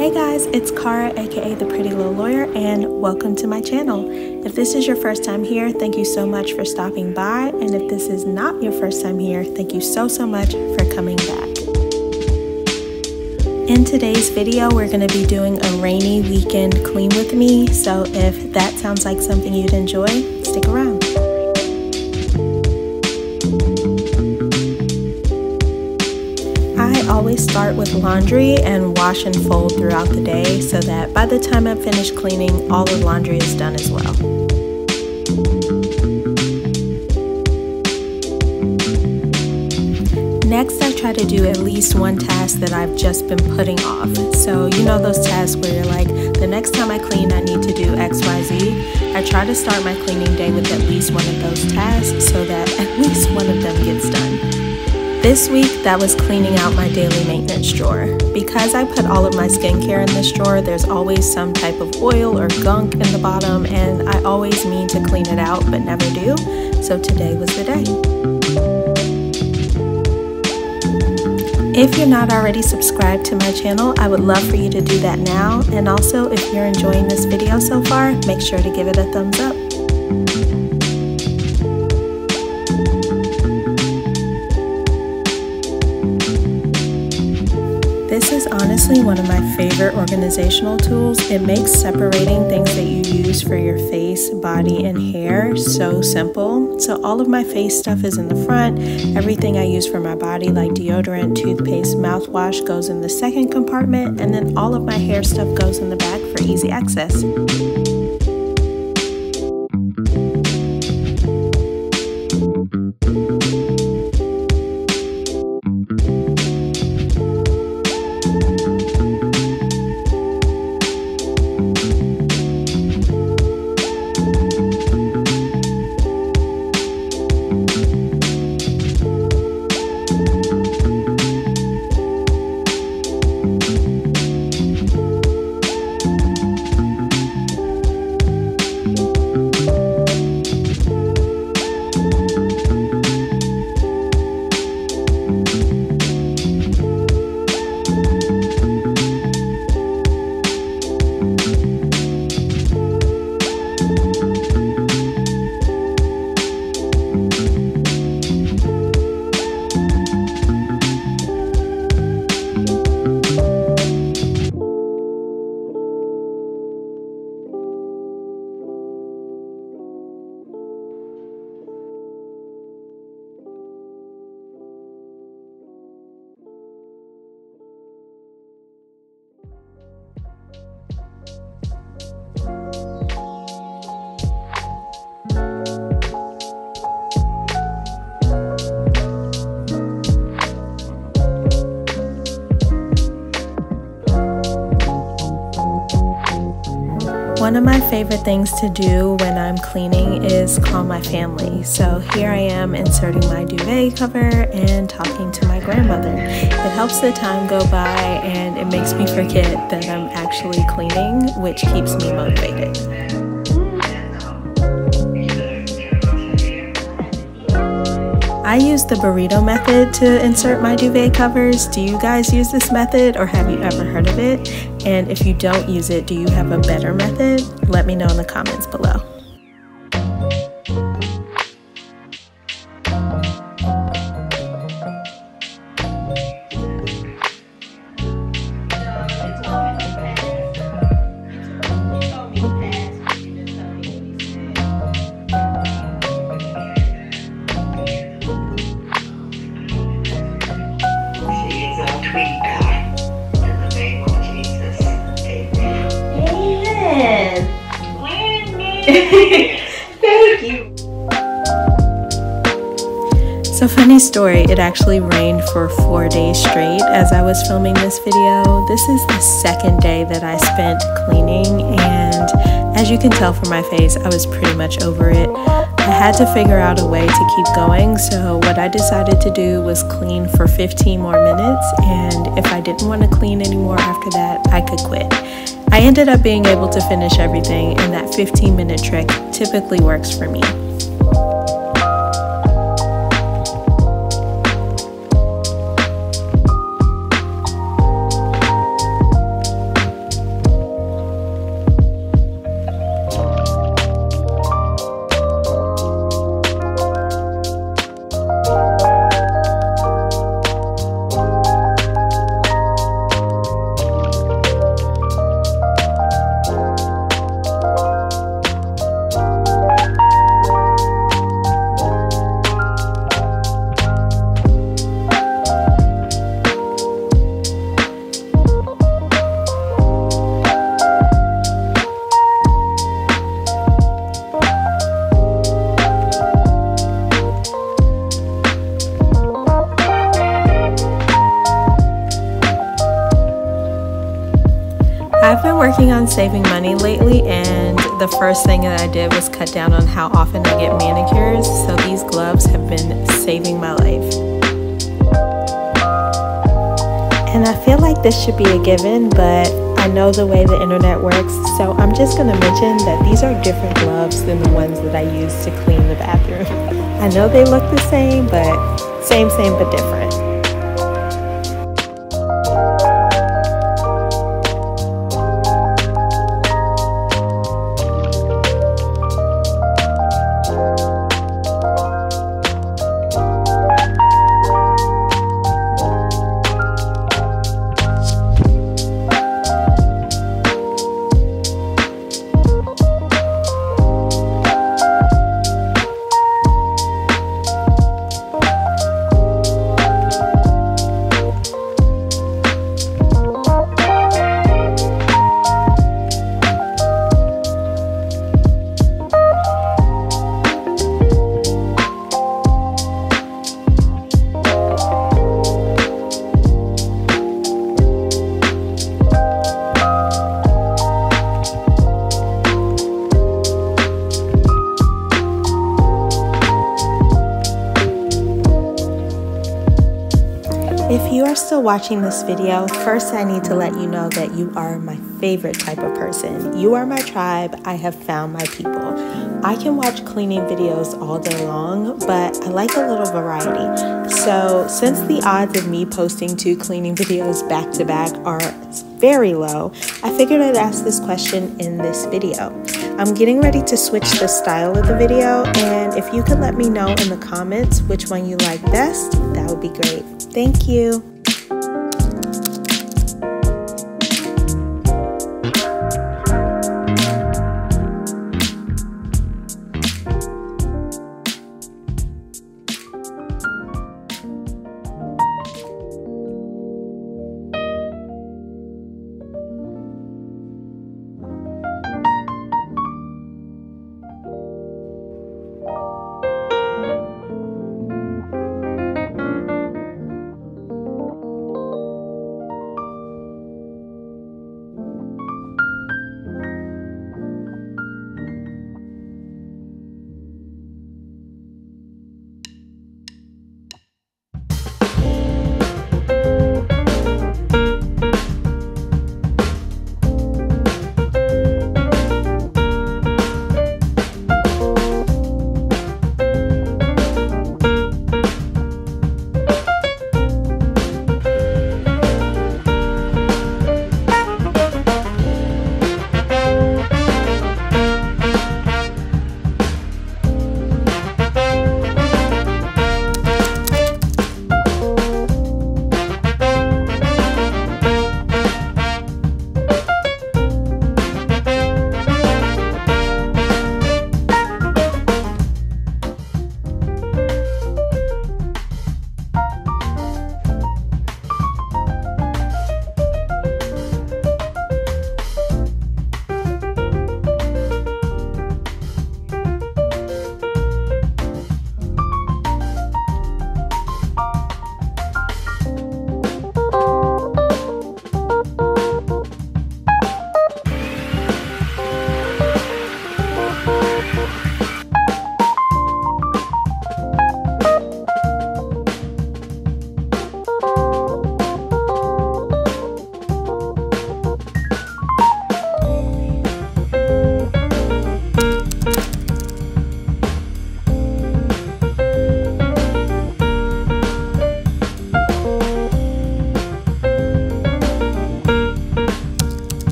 Hey guys, it's Cara, aka The Pretty Little Lawyer, and welcome to my channel. If this is your first time here, thank you so much for stopping by, and if this is not your first time here, thank you so much for coming back. In today's video, we're going to be doing a rainy weekend clean with me, so if that sounds like something you'd enjoy, stick around. I always start with laundry and wash and fold throughout the day so that by the time I'm finished cleaning, all the laundry is done as well. Next, I try to do at least one task that I've just been putting off. So you know those tasks where you're like, the next time I clean, I need to do X, Y, Z. I try to start my cleaning day with at least one of those tasks so that at least one of them gets done. This week, that was cleaning out my daily maintenance drawer. Because I put all of my skincare in this drawer, there's always some type of oil or gunk in the bottom, and I always mean to clean it out but never do, so today was the day. If you're not already subscribed to my channel, I would love for you to do that now, and also if you're enjoying this video so far, make sure to give it a thumbs up. This is honestly one of my favorite organizational tools. It makes separating things that you use for your face, body, and hair so simple. So all of my face stuff is in the front. Everything I use for my body like deodorant, toothpaste, mouthwash goes in the second compartment, and then all of my hair stuff goes in the back for easy access. One of my favorite things to do when I'm cleaning is call my family. So here I am inserting my duvet cover and talking to my grandmother. It helps the time go by and it makes me forget that I'm actually cleaning, which keeps me motivated. I use the burrito method to insert my duvet covers. Do you guys use this method, or have you ever heard of it? And if you don't use it, do you have a better method? Let me know in the comments below. Thank you. So funny story, it actually rained for 4 days straight as I was filming this video. This is the second day that I spent cleaning, and as you can tell from my face, I was pretty much over it. I had to figure out a way to keep going, so what I decided to do was clean for 15 more minutes, and if I didn't want to clean anymore after that, I could quit. I ended up being able to finish everything, and that 15-minute trick typically works for me. I've been working on saving money lately, and the first thing that I did was cut down on how often I get manicures, so these gloves have been saving my life. And I feel like this should be a given, but I know the way the internet works, so I'm just going to mention that these are different gloves than the ones that I use to clean the bathroom. I know they look the same, but same but different. If you are still watching this video, first I need to let you know that you are my favorite type of person. You are my tribe. I have found my people. I can watch cleaning videos all day long, but I like a little variety. So since the odds of me posting 2 cleaning videos back to back are very low, I figured I'd ask this question in this video. I'm getting ready to switch the style of the video, and if you could let me know in the comments which one you like best, that would be great. Thank you.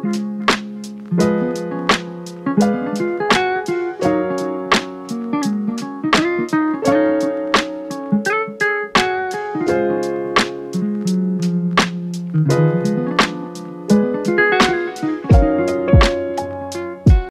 you.